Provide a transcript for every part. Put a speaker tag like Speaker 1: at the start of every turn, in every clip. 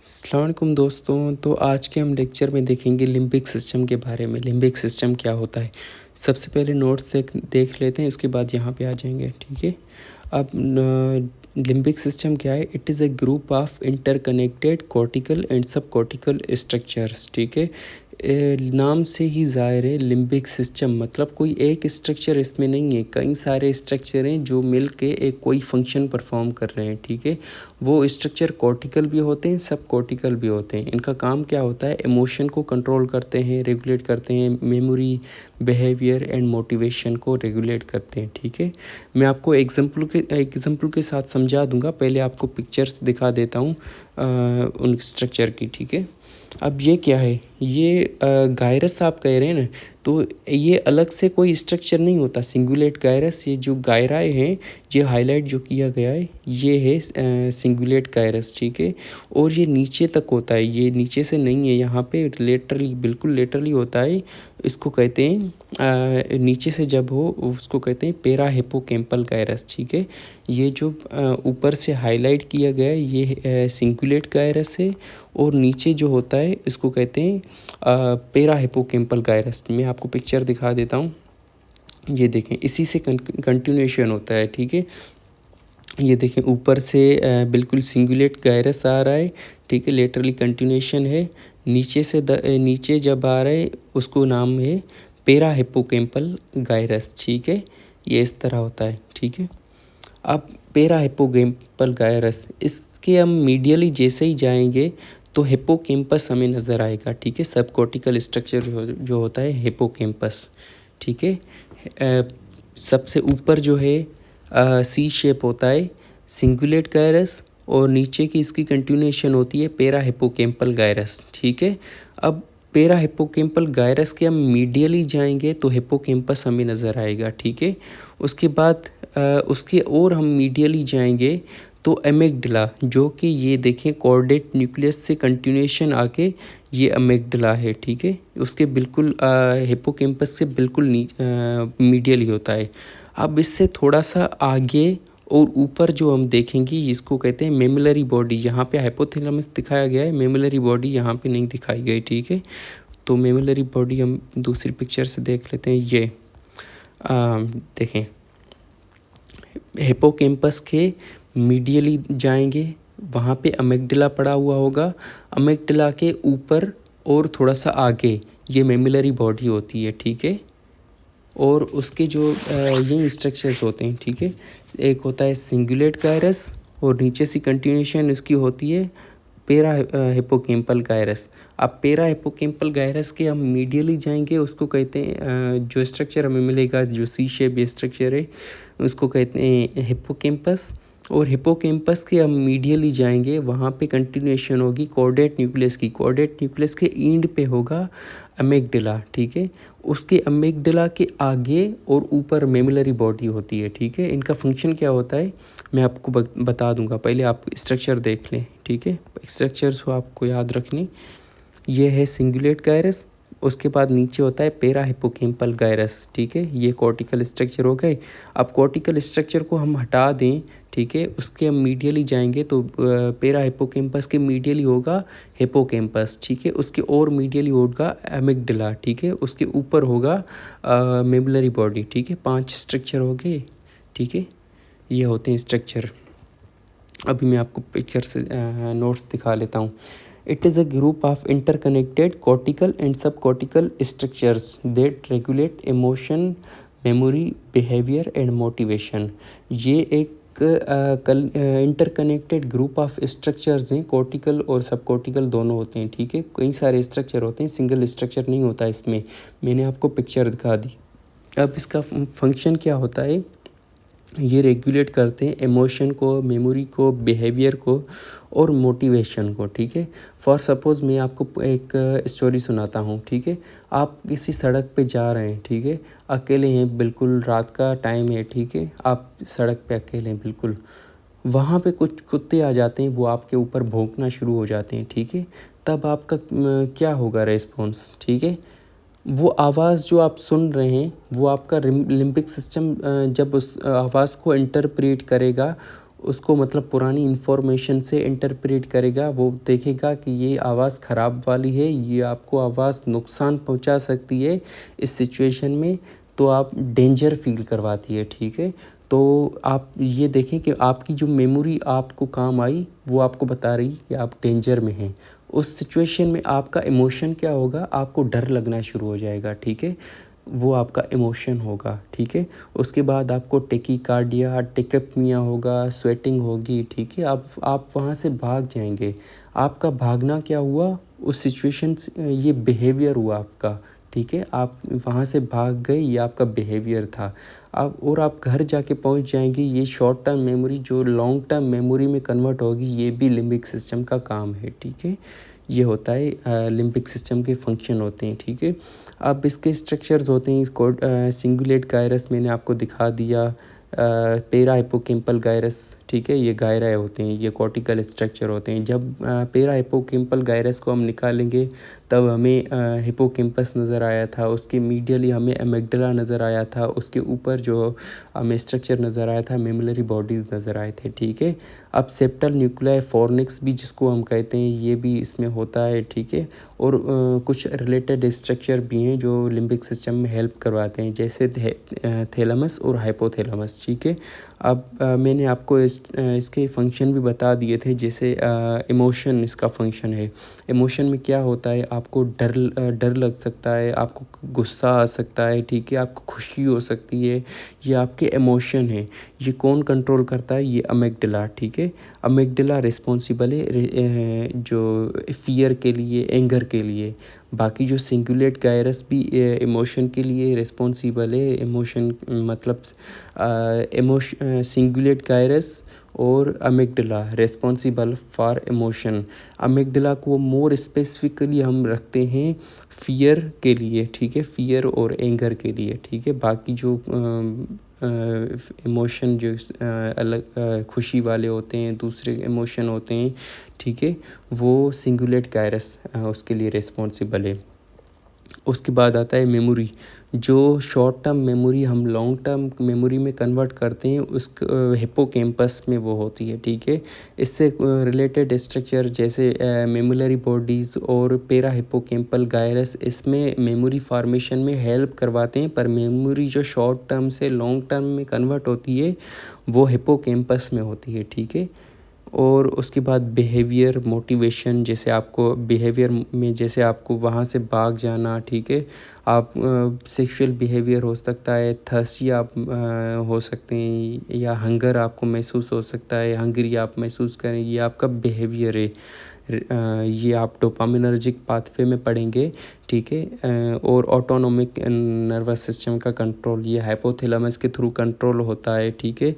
Speaker 1: अस्सलाम वालेकुम दोस्तों। तो आज के हम लेक्चर में देखेंगे लिम्बिक सिस्टम के बारे में। लिम्बिक सिस्टम क्या होता है, सबसे पहले नोट्स देख लेते हैं, उसके बाद यहाँ पे आ जाएंगे। ठीक है। अब लिम्बिक सिस्टम क्या है? It is a group of interconnected cortical and sub cortical structures. ठीक है। नाम से ही ज़ाहिर है, लिम्बिक सिस्टम मतलब कोई एक स्ट्रक्चर इसमें नहीं है, कई सारे स्ट्रक्चर हैं जो मिल के एक कोई फंक्शन परफॉर्म कर रहे हैं। ठीक है। वो स्ट्रक्चर कॉर्टिकल भी होते हैं, सब कॉर्टिकल भी होते हैं। इनका काम क्या होता है? इमोशन को कंट्रोल करते हैं, रेगुलेट करते हैं, मेमोरी, बिहेवियर एंड मोटिवेशन को रेगुलेट करते हैं। ठीक है। मैं आपको एग्जाम्पल के साथ समझा दूंगा। पहले आपको पिक्चर्स दिखा देता हूँ उन स्ट्रक्चर की। ठीक है। अब ये क्या है? ये गायरस आप कह रहे हैं ना, तो ये अलग से कोई स्ट्रक्चर नहीं होता। सिंगुलेट गायरस, ये जो गायराए हैं, ये हाईलाइट जो किया गया है, ये है सिंगुलेट गायरस। ठीक है। और ये नीचे तक होता है, ये नीचे से नहीं है, यहाँ पे लेटरली, बिल्कुल लेटरली होता है। इसको कहते हैं नीचे से जब हो उसको कहते हैं पेरा हिप्पोकैम्पल गायरस। ठीक है। ये जो ऊपर से हाईलाइट किया गया है, ये सिंगुलेट गायरस है। और नीचे जो होता है इसको कहते हैं पेरा हिप्पोकैम्पल गायरस। मैं आपको पिक्चर दिखा देता हूँ। ये देखें, इसी से कंटिन्यूएशन होता है। ठीक है। ये देखें, ऊपर से बिल्कुल सिंगुलेट गायरस आ रहा है। ठीक है, लेटरली कंटिन्यूएशन है। नीचे से नीचे जब आ रहा है उसको नाम है पेरा हिप्पोकैम्पल गायरस। ठीक है। ये इस तरह होता है। ठीक है। अब पेरा हिप्पोकैम्पल गायरस, इसके हम मीडियली जैसे ही जाएंगे तो हिप्पोकैम्पस हमें नज़र आएगा। ठीक है। सब कॉर्टिकल स्ट्रक्चर जो होता है हिप्पोकैम्पस। ठीक है। सबसे ऊपर जो है सी शेप होता है सिंगुलेट गायरस, और नीचे की इसकी कंटिन्यूएशन होती है पेरा हिप्पोकैम्पल गायरस। ठीक है। अब पेरा हिप्पोकैम्पल गायरस के हम मीडियली जाएंगे तो हिप्पोकैम्पस हमें नज़र आएगा। ठीक है। उसके बाद उसके और हम मीडियली जाएंगे तो अमेगडला, जो कि ये देखें कॉर्डेट न्यूक्लियस से कंटिन्यूएशन आके ये अमेगडला है। ठीक है। उसके बिल्कुल हिप्पोकैम्पस से बिल्कुल मीडियली होता है। अब इससे थोड़ा सा आगे और ऊपर जो हम देखेंगे इसको कहते हैं मेमिलरी बॉडी। यहाँ पे हाइपोथैलेमस दिखाया गया है, मेमिलरी बॉडी यहाँ पे नहीं दिखाई गई। ठीक है। तो मेमिलरी बॉडी हम दूसरी पिक्चर से देख लेते हैं। ये देखें, हिप्पोकैम्पस के मीडियली जाएंगे, वहाँ पे अमेगडला पड़ा हुआ होगा। अमेगडला के ऊपर और थोड़ा सा आगे ये मेमिलरी बॉडी होती है। ठीक है। और उसके जो ये स्ट्रक्चर्स होते हैं। ठीक है। एक होता है सिंगुलेट गायरस और नीचे से कंटिन्यूएशन इसकी होती है पेरा हिप्पोकैम्पल गायरस। अब पेरा हिप्पोकैम्पल गायरस के हम मीडियली जाएंगे, उसको कहते हैं जो स्ट्रक्चर हमें मिलेगा, जो सी शेप स्ट्रक्चर है, उसको कहते हैं हिप्पोकैम्पस। और हिप्पोकैम्पस के हम मीडियली जाएंगे, वहाँ पे कंटिन्यूएशन होगी कॉर्डेट न्यूक्लियस की। कॉर्डेट न्यूक्लियस के एंड पे होगा अमेगडला। ठीक है। उसके अमेगडला के आगे और ऊपर मेमिलरी बॉडी होती है। ठीक है। इनका फंक्शन क्या होता है मैं आपको बता दूंगा, पहले आप स्ट्रक्चर देख लें। ठीक है। स्ट्रक्चर्स को आपको याद रखनी। ये है सिंगुलेट गायरस, उसके बाद नीचे होता है पेरा हिप्पोकैम्पल गायरस। ठीक है। ये कॉर्टिकल स्ट्रक्चर हो गए। अब कॉर्टिकल स्ट्रक्चर को हम हटा दें, ठीक है, उसके हम मीडियली जाएंगे तो पेरा हिप्पोकैम्पस के मीडियली होगा हिप्पोकैम्पस। ठीक है। उसके और मीडियली होगा अमिगडला। ठीक है। उसके ऊपर होगा मेमिलरी बॉडी। ठीक है। 5 स्ट्रक्चर हो गए। ठीक है। ये होते हैं स्ट्रक्चर। अभी मैं आपको पिक्चर से नोट्स दिखा लेता हूँ। It is a group of interconnected cortical and sub cortical structures that regulate emotion, memory, behaviour and motivation. ये एक इंटरकनेक्टेड ग्रुप ऑफ स्ट्रक्चर्स हैं, कॉर्टिकल और सब कॉर्टिकल दोनों होते हैं। ठीक है। कई सारे स्ट्रक्चर होते हैं, सिंगल स्ट्रक्चर नहीं होता इसमें। मैंने आपको पिक्चर दिखा दी। अब इसका फंक्शन क्या होता है? ये रेगुलेट करते हैं इमोशन को, मेमोरी को, बिहेवियर को और मोटिवेशन को। ठीक है। फॉर सपोज़ मैं आपको एक स्टोरी सुनाता हूँ। ठीक है। आप किसी सड़क पे जा रहे हैं, ठीक है, अकेले हैं, बिल्कुल रात का टाइम है। ठीक है। आप सड़क पे अकेले हैं बिल्कुल। वहाँ पे कुछ कुत्ते आ जाते हैं, वो आपके ऊपर भौंकना शुरू हो जाते हैं। ठीक है। तब आपका क्या होगा रेस्पॉन्स? ठीक है। वो आवाज़ जो आप सुन रहे हैं, वो आपका लिम्बिक सिस्टम जब उस आवाज़ को इंटरप्रेट करेगा, उसको मतलब पुरानी इन्फॉर्मेशन से इंटरप्रेट करेगा। वो देखेगा कि ये आवाज़ ख़राब वाली है, ये आपको आवाज़ नुकसान पहुंचा सकती है इस सिचुएशन में, तो आप डेंजर फील करवाती है, ठीक है। तो आप ये देखें कि आपकी जो मेमोरी आपको काम आई वो आपको बता रही कि आप डेंजर में हैं। उस सिचुएशन में आपका इमोशन क्या होगा, आपको डर लगना शुरू हो जाएगा, ठीक है। वो आपका इमोशन होगा, ठीक है। उसके बाद आपको टेकीकार्डिया, टिकेपनिया होगा, स्वेटिंग होगी, ठीक है। आप वहाँ से भाग जाएंगे। आपका भागना क्या हुआ उस सिचुएशन से, ये बिहेवियर हुआ आपका, ठीक है। आप वहाँ से भाग गए, ये आपका बिहेवियर था। अब और आप घर जाके पहुँच जाएंगे। ये शॉर्ट टर्म मेमोरी जो लॉन्ग टर्म मेमोरी में कन्वर्ट होगी, ये भी लिम्बिक सिस्टम का काम है, ठीक है। ये होता है लिम्बिक सिस्टम के फंक्शन होते हैं, ठीक है। अब इसके स्ट्रक्चर्स होते हैं, इसको सिंगुलेट गायरस मैंने आपको दिखा दिया, पेरा हिप्पोकैम्पल गायरस, ठीक है। ये गायरा होते हैं, ये कॉर्टिकल स्ट्रक्चर होते हैं। जब पेरा हिप्पोकैम्पल गायरस को हम निकालेंगे तब हमें हिप्पोकैम्पस नज़र आया था, उसके मीडियली हमें एमिग्डाला नज़र आया था, उसके ऊपर जो हमें स्ट्रक्चर नज़र आया था मेमोरी बॉडीज़ नज़र आए थे, ठीक है। अब सेप्टल न्यूक्लियाई फॉर्निक्स भी जिसको हम कहते हैं, ये भी इसमें होता है, ठीक है। और कुछ रिलेटेड स्ट्रक्चर भी हैं जो लिम्बिक सिस्टम में हेल्प करवाते हैं, जैसे थैलेमस और हाइपोथैलेमस, ठीक है। अब मैंने आपको इसके फंक्शन भी बता दिए थे, जैसे इमोशन इसका फंक्शन है। इमोशन में क्या होता है, आपको डर लग सकता है, आपको गुस्सा आ सकता है, ठीक है, आपको खुशी हो सकती है, ये आपके इमोशन है। ये कौन कंट्रोल करता है, ये अमिग्डाला, ठीक है। अमिग्डाला रिस्पॉन्सिबल है जो फियर के लिए, एंगर के लिए। बाकी जो सिंगुलेट गायरस भी इमोशन के लिए रिस्पॉन्सिबल है। इमोशन मतलब सिंगुलेट गायरस और amygdala responsible for emotion. Amygdala को मोर स्पेसिफिकली हम रखते हैं फियर के लिए, ठीक है, फियर और एंगर के लिए, ठीक है। बाकी जो इमोशन जो अलग खुशी वाले होते हैं, दूसरे इमोशन होते हैं, ठीक है, वो सिंगुलेट गायरस उसके लिए रिस्पॉन्सिबल है। उसके बाद आता है मेमोरी। जो शॉर्ट टर्म मेमोरी हम लॉन्ग टर्म मेमोरी में कन्वर्ट करते हैं, उस हिप्पोकैम्पस में वो होती है, ठीक है। इससे रिलेटेड स्ट्रक्चर जैसे मेमोरी बॉडीज़ और पेरा हिप्पोकैम्पल गायरस इसमें मेमोरी फार्मेशन में हेल्प करवाते हैं। पर मेमोरी जो शॉर्ट टर्म से लॉन्ग टर्म में कन्वर्ट होती है वो हिप्पोकैम्पस में होती है, ठीक है। और उसके बाद बिहेवियर मोटिवेशन, जैसे आपको बिहेवियर में जैसे आपको वहाँ से भाग जाना, ठीक है। आप सेक्सुअल बिहेवियर हो सकता है, थर्स्टी आप हो सकते हैं, या हंगर आपको महसूस हो सकता है, हंगरी आप महसूस करें, ये आपका बिहेवियर है। ये आप डोपामिनर्जिक पाथवे में पढ़ेंगे, ठीक है। और ऑटोनोमिक नर्वस सिस्टम का कंट्रोल ये हाइपोथैलेमस के थ्रू कंट्रोल होता है, ठीक है।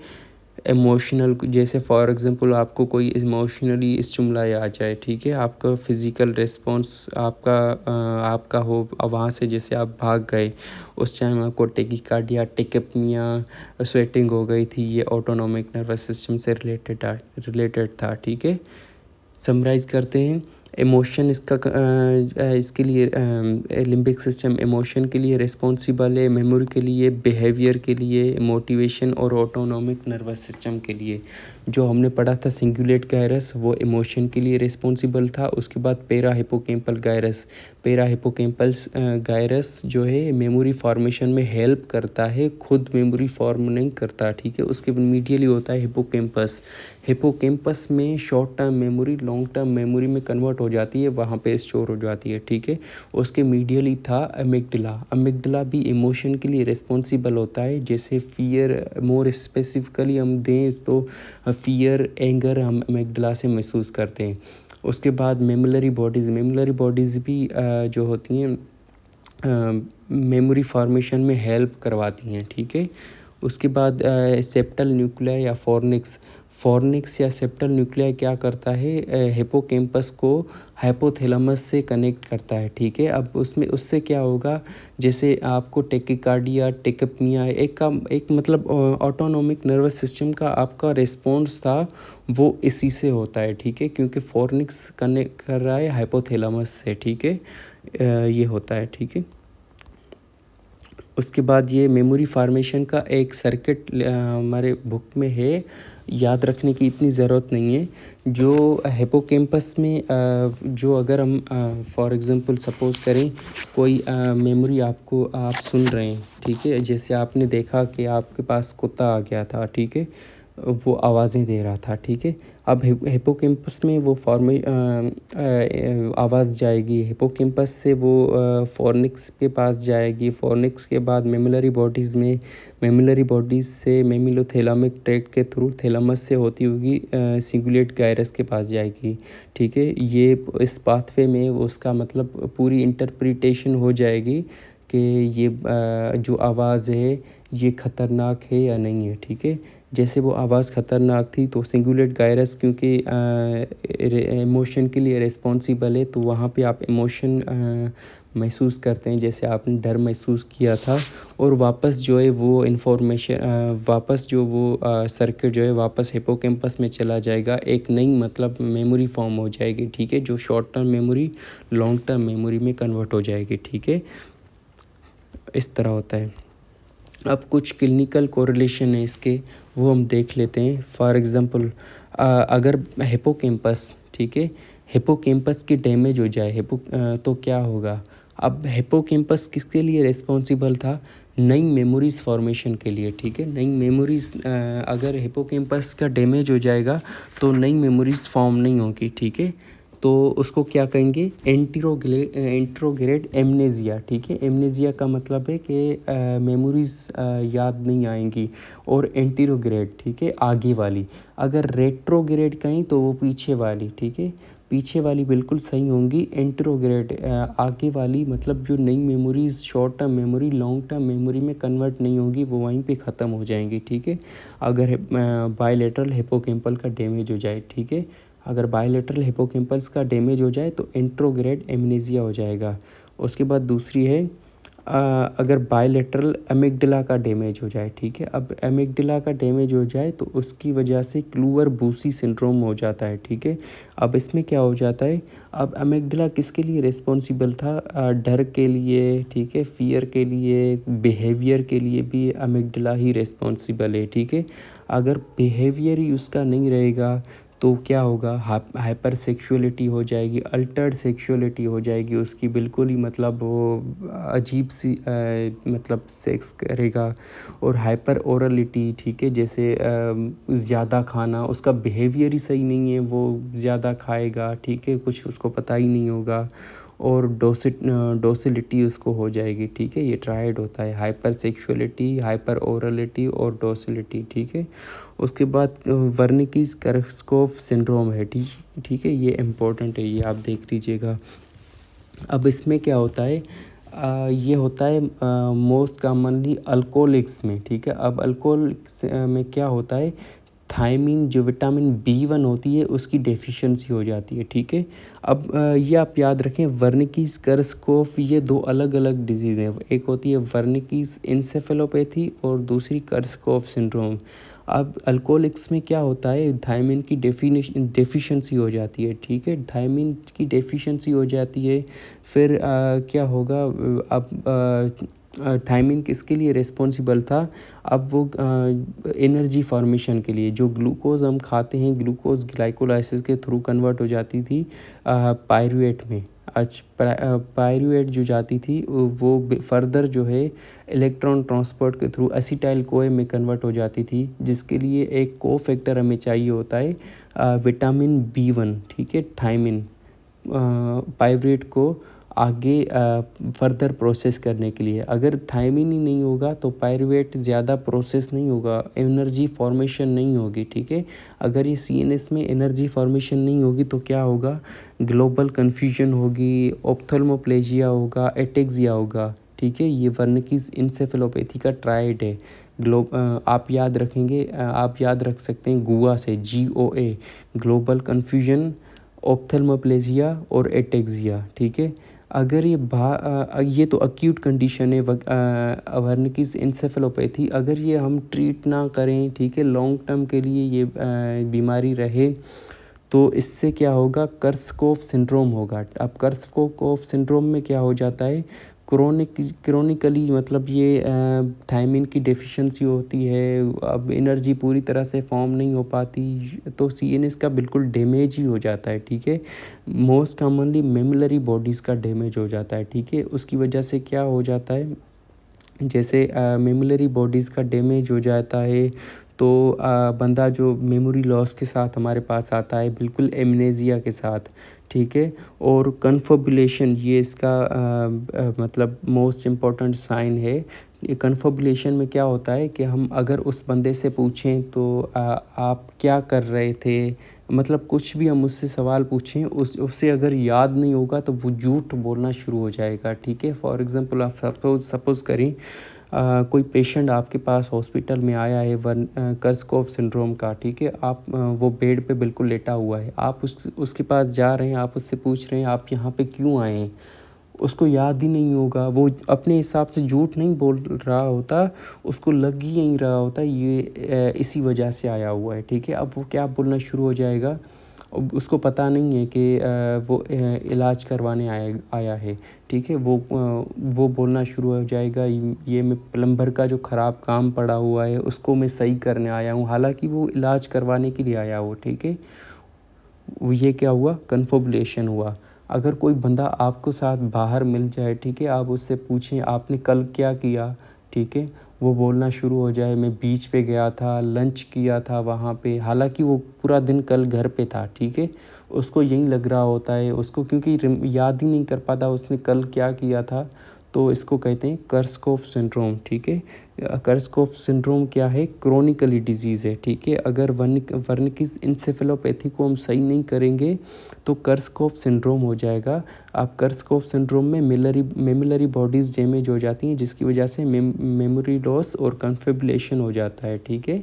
Speaker 1: इमोशनल, जैसे फॉर एग्जांपल आपको कोई इमोशनली स्टिमुलाई आ जाए, ठीक है, आपका फिज़िकल रिस्पॉन्स आपका हो, वहाँ से जैसे आप भाग गए, उस टाइम आपको टेकीकार्डिया, टिकेपनिया, स्वेटिंग हो गई थी, ये ऑटोनोमिक नर्वस सिस्टम से रिलेटेड था, ठीक है। समराइज़ करते हैं। इमोशन इसके लिए लिम्बिक सिस्टम इमोशन के लिए रिस्पॉन्सिबल है, मेमोरी के लिए, बिहेवियर के लिए, मोटिवेशन और ऑटोनोमिक नर्वस सिस्टम के लिए। जो हमने पढ़ा था सिंगुलेट गायरस वो इमोशन के लिए रिस्पॉन्सिबल था। उसके बाद पेरा हिप्पोकैम्पल गायरस जो है मेमोरी फॉर्मेशन में हेल्प करता है, खुद मेमोरी फॉर्म नहीं करता, ठीक है। उसके मीडियली होता है हिप्पोकैम्पस में short term memory long term memory में कन्वर्ट हो जाती है, वहाँ पे स्टोर हो जाती है, ठीक है। उसके मीडियली था अमिग्डाला भी इमोशन के लिए रिस्पॉन्सिबल होता है। जैसे फियर, मोर स्पेसिफिकली हम दें तो फियर, एंगर हम अमिग्डाला से महसूस करते हैं। उसके बाद मेमोरी बॉडीज़ भी जो होती हैं मेमोरी फॉर्मेशन में हेल्प करवाती हैं, ठीक है। उसके बाद सेप्टल न्यूक्लिया या फॉर्निक्स या सेप्टल न्यूक्लिया क्या करता है, हिप्पोकैम्पस को हाइपोथैलेमस से कनेक्ट करता है, ठीक है। अब उससे क्या होगा, जैसे आपको टेकीकार्डिया, टिकेपनिया एक मतलब ऑटोनोमिक नर्वस सिस्टम का आपका रिस्पॉन्स था वो इसी से होता है, ठीक है, क्योंकि फॉर्निक्स कनेक्ट कर रहा है हाइपोथैलेमस से, ठीक है। ये होता है, ठीक है। उसके बाद ये मेमोरी फार्मेशन का एक सर्किट हमारे बुक में है, याद रखने की इतनी ज़रूरत नहीं है। जो हिपोकैम्पस में जो अगर हम फॉर एग्ज़ाम्पल सपोज़ करें कोई मेमोरी आपको आप सुन रहे हैं, ठीक है? जैसे आपने देखा कि आपके पास कुत्ता आ गया था, ठीक है? वो आवाज़ें दे रहा था, ठीक है? अब हिपोकैम्पस में वो आवाज़ जाएगी, हिपोकैम्पस से वो फॉर्निक्स के पास जाएगी, फॉर्निक्स के बाद मेमिलरी बॉडीज़ में, मेमिलरी बॉडीज़ से मेमिलोथैलेमिक ट्रैक्ट के थ्रू थैलेमस से होती हुई सिंगुलेट गायरस के पास जाएगी, ठीक है? ये इस पाथवे में उसका मतलब पूरी इंटरप्रिटेशन हो जाएगी कि ये जो आवाज़ है ये ख़तरनाक है या नहीं है, ठीक है? जैसे वो आवाज़ ख़तरनाक थी तो सिंगुलेट गायरस क्योंकि इमोशन के लिए रिस्पॉन्सिबल है, तो वहाँ पे आप इमोशन महसूस करते हैं, जैसे आपने डर महसूस किया था, और वापस जो है वो इन्फॉर्मेशन वापस जो वो सर्किट जो है वापस हिपोकैम्पस में चला जाएगा, एक नई मतलब मेमोरी फॉर्म हो जाएगी, ठीक है? जो short term memory long term memory में कन्वर्ट हो जाएगी, ठीक है? इस तरह होता है। अब कुछ क्लिनिकल कोरिलेशन है इसके, वो हम देख लेते हैं। फॉर एग्ज़ाम्पल अगर हिपोकैम्पस, ठीक है, हिपोकैम्पस की डैमेज हो जाए तो क्या होगा? अब हिपोकैम्पस किसके लिए रिस्पॉन्सिबल था? नई मेमोरीज़ फॉर्मेशन के लिए, ठीक है? नई मेमोरीज़ अगर हिपोकैम्पस का डैमेज हो जाएगा तो नई मेमोरीज़ फॉर्म नहीं होगी, ठीक है? तो उसको क्या कहेंगे? एंट्रोग्रेड एमनेजिया, ठीक है? एमनेजिया का मतलब है कि मेमोरीज़ याद नहीं आएंगी, और एंटीरोग्रेड, ठीक है, आगे वाली। अगर रेट्रोग्रेड कहें तो वो पीछे वाली, ठीक है? पीछे वाली बिल्कुल सही होंगी। एंटीरोग्रेड आगे वाली मतलब जो नई memories short term memory long term memory में कन्वर्ट नहीं होगी, वो वहीं पे ख़त्म हो जाएंगी, ठीक है? अगर बायलेटरल हिपोकैम्पल का डैमेज हो जाए, ठीक है? अगर बायलेटरल हिपोकैम्पल्स का डैमेज हो जाए तो एंट्रोग्रेड एमनेसिया हो जाएगा। उसके बाद दूसरी है अगर बायलेटरल अमिगडाला का डैमेज हो जाए, ठीक है? अब अमिगडाला का डैमेज हो जाए तो उसकी वजह से क्लूवर बूसी सिंड्रोम हो जाता है, ठीक है? अब इसमें क्या हो जाता है? अब अमिगडाला किसके लिए रिस्पॉन्सिबल था? डर के लिए, ठीक है, फियर के लिए, बिहेवियर के लिए भी अमिगडाला ही रिस्पॉन्सिबल है, ठीक है? अगर बिहेवियर ही उसका नहीं रहेगा तो क्या होगा? हाइपर सेक्सुअलिटी हो जाएगी, अल्टर्ड सेक्सुअलिटी हो जाएगी उसकी, बिल्कुल ही मतलब वो अजीब सी मतलब सेक्स करेगा। और हाइपर ओरलिटी, ठीक है, जैसे ज़्यादा खाना, उसका बिहेवियर ही सही नहीं है, वो ज़्यादा खाएगा, ठीक है, कुछ उसको पता ही नहीं होगा। और डोसिलिटी उसको हो जाएगी, ठीक है? ये ट्रायड होता है, हाइपर सेक्सुअलिटी, हाइपर ओरलिटी और डोसिलिटी, ठीक है? उसके बाद वर्निकीज-कोर्सकोफ सिंड्रोम है, ठीक है? ये इम्पोर्टेंट है, ये आप देख लीजिएगा। अब इसमें क्या होता है? ये होता है मोस्ट कॉमनली अल्कोहलिक्स में, ठीक है? अब अल्कोहलिक्स में क्या होता है? थायमिन जो विटामिन B1 होती है उसकी डेफिशिएंसी हो जाती है, ठीक है? अब ये आप याद रखें, वर्निकीज कर्स्कोफ ये दो अलग अलग डिजीज़ हैं। एक होती है वर्निकीज इंसेफेलोपैथी और दूसरी कर्स्कोफ सिंड्रोम। अब अल्कोहलिक्स में क्या होता है? थायमिन की डेफिशिएंसी हो जाती है, ठीक है? थायमिन की डेफिशिएंसी हो जाती है। फिर क्या होगा? अब थायमिन किसके लिए रिस्पॉन्सिबल था? अब वो एनर्जी फॉर्मेशन के लिए, जो ग्लूकोज हम खाते हैं, ग्लूकोज ग्लाइकोलाइसिस के थ्रू कन्वर्ट हो जाती थी पायरूवेट में। आज पायरूवेट जो जाती थी वो फर्दर जो है इलेक्ट्रॉन ट्रांसपोर्ट के थ्रू एसिटाइल कोए में कन्वर्ट हो जाती थी, जिसके लिए एक को फैक्टर हमें चाहिए होता है विटामिन B1, ठीक है? थायमिन पायरूवेट को आगे फर्दर प्रोसेस करने के लिए। अगर थायमिन ही नहीं होगा तो पायरूवेट ज़्यादा प्रोसेस नहीं होगा, एनर्जी फॉर्मेशन नहीं होगी, ठीक है? अगर ये CNS में एनर्जी फॉर्मेशन नहीं होगी तो क्या होगा? ग्लोबल कन्फ्यूजन होगी, ऑप्थेल्मोप्लेजिया होगा, एटेक्सिया होगा, ठीक है? ये वर्निकीज इंसेफेलोपैथी का ट्रायड है। आप याद रखेंगे, आप याद रख सकते हैं गुआ से, GOA, ग्लोबल कन्फ्यूजन, ऑप्थेल्मोप्लेजिया और एटेक्सिया, ठीक है? अगर ये तो अक्यूट कंडीशन है वर्निकीज इंसेफेलोपैथी। अगर ये हम ट्रीट ना करें, ठीक है, लॉन्ग टर्म के लिए ये बीमारी रहे तो इससे क्या होगा? कर्स्कोफ सिंड्रोम होगा। अब कर्स्कोफ सिंड्रोम में क्या हो जाता है? क्रोनिकली मतलब ये थायमिन की डेफिशिएंसी होती है, अब एनर्जी पूरी तरह से फॉर्म नहीं हो पाती, तो सीएनएस का बिल्कुल डैमेज ही हो जाता है, ठीक है। मोस्ट कॉमनली मेमोरी बॉडीज़ का डैमेज हो जाता है, ठीक है। उसकी वजह से क्या हो जाता है, जैसे मेमोरी बॉडीज़ का डैमेज हो जाता है तो बंदा जो मेमोरी लॉस के साथ हमारे पास आता है, बिल्कुल एमनेजिया के साथ, ठीक है। और कन्फबुलेशन ये इसका मतलब मोस्ट इम्पॉर्टेंट साइन है। ये कन्फबुलेशन में क्या होता है कि हम अगर उस बंदे से पूछें तो आप क्या कर रहे थे, मतलब कुछ भी हम उससे सवाल पूछें, उससे अगर याद नहीं होगा तो वो झूठ बोलना शुरू हो जाएगा, ठीक है। फॉर एग्ज़ाम्पल आप सपोज़ करें कोई पेशेंट आपके पास हॉस्पिटल में आया है कर्स्कॉफ सिंड्रोम का, ठीक है। आप वो बेड पे बिल्कुल लेटा हुआ है, आप उसके पास जा रहे हैं, आप उससे पूछ रहे हैं आप यहाँ पे क्यों आए हैं, उसको याद ही नहीं होगा, वो अपने हिसाब से झूठ नहीं बोल रहा होता, उसको लग ही नहीं रहा होता ये इसी वजह से आया हुआ है, ठीक है। अब वो क्या बोलना शुरू हो जाएगा, उसको पता नहीं है कि वो इलाज करवाने आया है, ठीक है। वो बोलना शुरू हो जाएगा ये मैं प्लम्बर का जो ख़राब काम पड़ा हुआ है उसको मैं सही करने आया हूँ, हालांकि वो इलाज करवाने के लिए आया हो, ठीक है। ये क्या हुआ, कन्फबुलेशन हुआ। अगर कोई बंदा आपको साथ बाहर मिल जाए, ठीक है, आप उससे पूछें आपने कल क्या किया, ठीक है, वो बोलना शुरू हो जाए मैं बीच पे गया था, लंच किया था वहाँ पे, हालांकि वो पूरा दिन कल घर पे था, ठीक है। उसको यही लग रहा होता है, उसको क्योंकि याद ही नहीं कर पाता उसने कल क्या किया था, तो इसको कहते हैं कर्स्कॉफ सिंड्रोम, ठीक है। कर्स्कॉफ सिंड्रोम क्या है, क्रोनिकली डिजीज़ है, ठीक है। अगर वर्निकिस इंसेफेलोपैथी को हम सही नहीं करेंगे तो कर्स्कॉफ सिंड्रोम हो जाएगा। आप कर्स्कॉफ सिंड्रोम में मेमोरी बॉडीज़ डैमेज हो जाती हैं, जिसकी वजह से मेमोरी लॉस और कन्फिब्रिलेशन हो जाता है, ठीक है।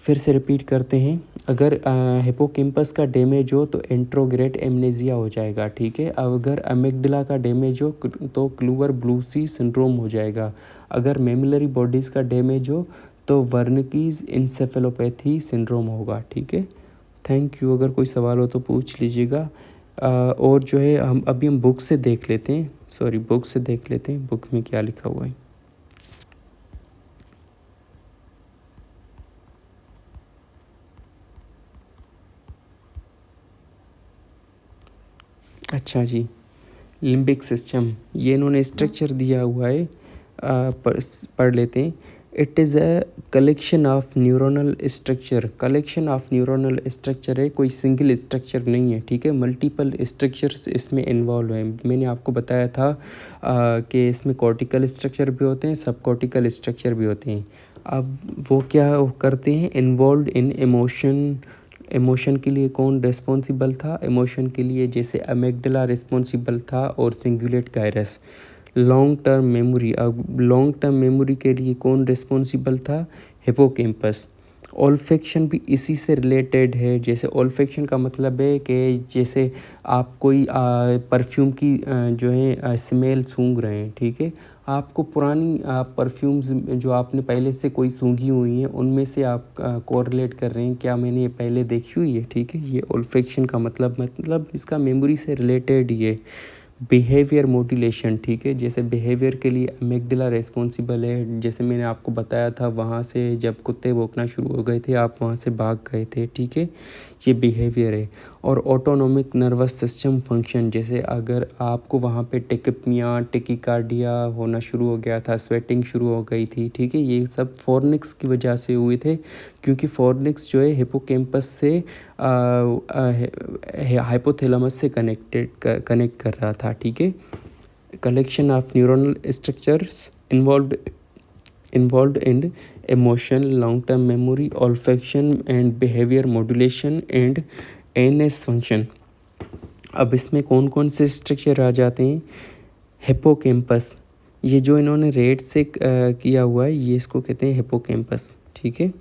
Speaker 1: फिर से रिपीट करते हैं, अगर हिपोकैम्पस का डैमेज हो तो एंट्रोग्रेट एमनेजिया हो जाएगा, ठीक है। अगर अमिगडाला का डैमेज हो तो क्लूवर ब्लूसी सिंड्रोम हो जाएगा। अगर मेमोरी बॉडीज़ का डैमेज हो तो वर्निकीज इंसेफेलोपैथी सिंड्रोम होगा, ठीक है। Thank you. अगर कोई सवाल हो तो पूछ लीजिएगा। और जो है हम बुक से देख लेते हैं, बुक से देख लेते हैं बुक में क्या लिखा हुआ है। अच्छा जी, लिम्बिक सिस्टम, ये इन्होंने स्ट्रक्चर दिया हुआ है, पढ़ लेते हैं। It is a collection of neuronal structure, collection of neuronal structure है, कोई सिंगल स्ट्रक्चर नहीं है, ठीक है। मल्टीपल स्ट्रक्चर्स इसमें इन्वॉल्व हैं। मैंने आपको बताया था कि इसमें कॉर्टिकल स्ट्रक्चर भी होते हैं, सब कॉर्टिकल स्ट्रक्चर भी होते हैं। अब वो क्या करते हैं, इन्वॉल्व इन इमोशन के लिए कौन रिस्पॉन्सिबल था, इमोशन के लिए जैसे अमेगडला रिस्पॉन्सिबल था और cingulate gyrus. Long term memory, अब लॉन्ग टर्म मेमोरी के लिए कौन रिस्पॉन्सिबल था, हिपोकैम्पस। ओल्फेक्शन भी इसी से रिलेटेड है, जैसे ओल्फेक्शन का मतलब है कि जैसे आप कोई परफ्यूम की जो है स्मेल सूंघ रहे हैं, ठीक है। आपको पुरानी परफ्यूम्स जो आपने पहले से कोई सूंघी हुई हैं उनमें से आप कोरिलेट कर रहे हैं, क्या मैंने ये पहले देखी हुई है, ठीक है। ये ओल्फेक्शन का मतलब इसका मेमोरी से रिलेटेड ही है। बिहेवियर मोड्यूलेशन, ठीक है, जैसे बिहेवियर के लिए अमिगडाला रिस्पॉन्सिबल है, जैसे मैंने आपको बताया था वहाँ से जब कुत्ते भौंकना शुरू हो गए थे आप वहाँ से भाग गए थे, ठीक है, ये बिहेवियर है। और ऑटोनोमिक नर्वस सिस्टम फंक्शन, जैसे अगर आपको वहाँ पे टिकिपनिया टेकिकार्डिया होना शुरू हो गया था, स्वेटिंग शुरू हो गई थी, ठीक है, ये सब फॉर्निक्स की वजह से हुए थे, क्योंकि फॉर्निक्स जो है हिपोकैम्पस से हाइपोथैलेमस से कनेक्ट कर रहा था, ठीक है। Collection of neuronal structures involved in emotion, long term memory, olfaction and behaviour modulation and NS function. अब इसमें कौन कौन से स्ट्रक्चर आ जाते हैं, हिपोकैम्पस, ये जो इन्होंने रेड से किया हुआ है ये इसको कहते हैं हिपोकैम्पस, ठीक है।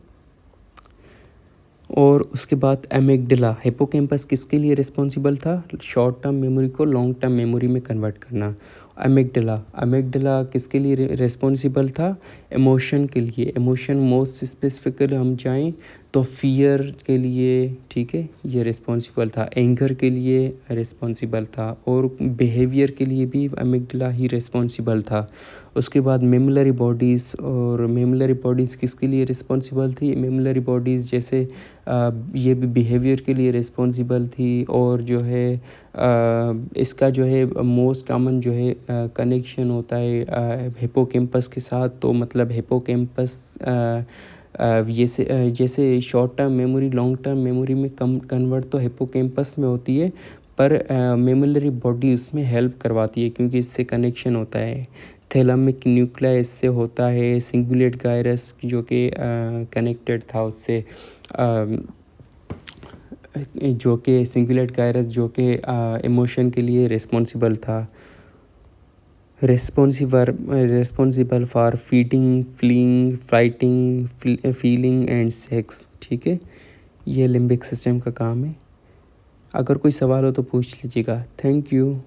Speaker 1: और उसके बाद एमिगडाला, हिपोकैम्पस किसके लिए रिस्पॉन्सिबल था, शॉर्ट टर्म मेमोरी को लॉन्ग टर्म मेमोरी में कन्वर्ट करना। अमिगडाला किसके लिए रिस्पॉन्सिबल था, इमोशन के लिए। इमोशन मोस्ट स्पेसिफिकली हम जाएं तो फियर के लिए, ठीक है, ये रिस्पॉन्सिबल था, एंगर के लिए रिस्पॉन्सिबल था, और बिहेवियर के लिए भी अमिगडाला ही रिस्पॉन्सिबल था। उसके बाद मेमलरी बॉडीज़, और मेमलरी बॉडीज़ किसके लिए रिस्पॉन्सिबल थी? मेमलरी बॉडीज़ जैसे ये भी बिहेवियर के लिए रिस्पॉन्सिबल थी, और जो है इसका जो है मोस्ट कॉमन जो है कनेक्शन होता है हिप्पोकैम्पस के साथ। तो मतलब हिप्पोकैम्पस जैसे short term memory long term memory में कन्वर्ट तो हिप्पोकैम्पस में होती है, पर मेमोरी बॉडी उसमें हेल्प करवाती है, क्योंकि इससे कनेक्शन होता है। थैलेमिक न्यूक्लियस इससे होता है, सिंगुलेट गायरस जो कि कनेक्टेड था उससे, जो कि सिंगुलेट गायरस जो कि इमोशन के लिए रिस्पॉन्सिबल था, responsible for feeding, fleeing, fighting, feeling and sex. ठीक है, ये लिम्बिक सिस्टम का काम है। अगर कोई सवाल हो तो पूछ लीजिएगा। Thank you.